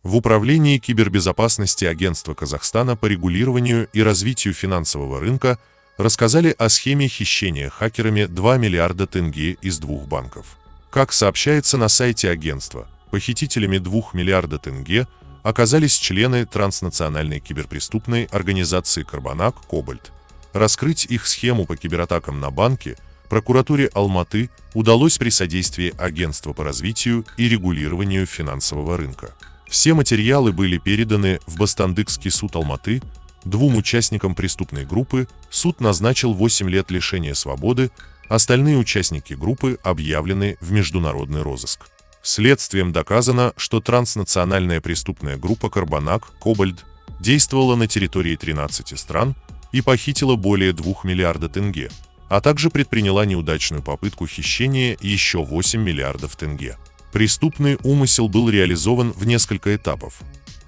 В Управлении кибербезопасности Агентства Казахстана по регулированию и развитию финансового рынка рассказали о схеме хищения хакерами 2 миллиарда тенге из двух банков. Как сообщается на сайте агентства, похитителями 2 миллиарда тенге оказались члены транснациональной киберпреступной организации «Карбонак» «Кобальт». Раскрыть их схему по кибератакам на банки прокуратуре Алматы удалось при содействии Агентства по развитию и регулированию финансового рынка. Все материалы были переданы в Бастандыкский суд Алматы. Двум участникам преступной группы суд назначил 8 лет лишения свободы, остальные участники группы объявлены в международный розыск. Следствием доказано, что транснациональная преступная группа «Карбонак» «Кобальт» действовала на территории 13 стран и похитила более 2 миллиарда тенге, а также предприняла неудачную попытку хищения еще 8 миллиардов тенге. Преступный умысел был реализован в несколько этапов.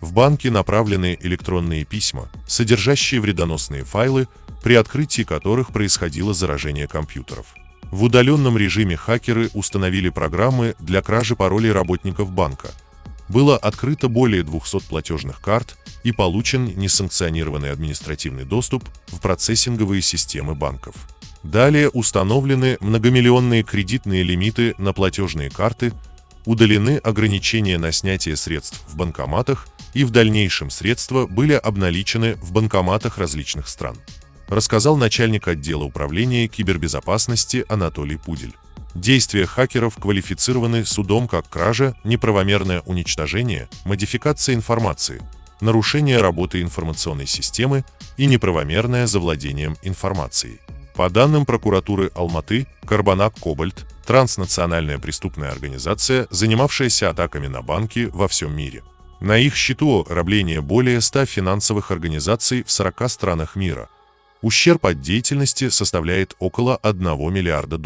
В банки направлены электронные письма, содержащие вредоносные файлы, при открытии которых происходило заражение компьютеров. В удаленном режиме хакеры установили программы для кражи паролей работников банка. Было открыто более 200 платежных карт и получен несанкционированный административный доступ в процессинговые системы банков. Далее установлены многомиллионные кредитные лимиты на платежные карты, удалены ограничения на снятие средств в банкоматах, и в дальнейшем средства были обналичены в банкоматах различных стран, рассказал начальник отдела управления кибербезопасности Анатолий Пудель. Действия хакеров квалифицированы судом как кража, неправомерное уничтожение, модификация информации, нарушение работы информационной системы и неправомерное завладением информацией. По данным прокуратуры Алматы, «Карбонак» «Кобальт» – транснациональная преступная организация, занимавшаяся атаками на банки во всем мире. На их счету ограбление более 100 финансовых организаций в 40 странах мира. Ущерб от деятельности составляет около $1 миллиарда.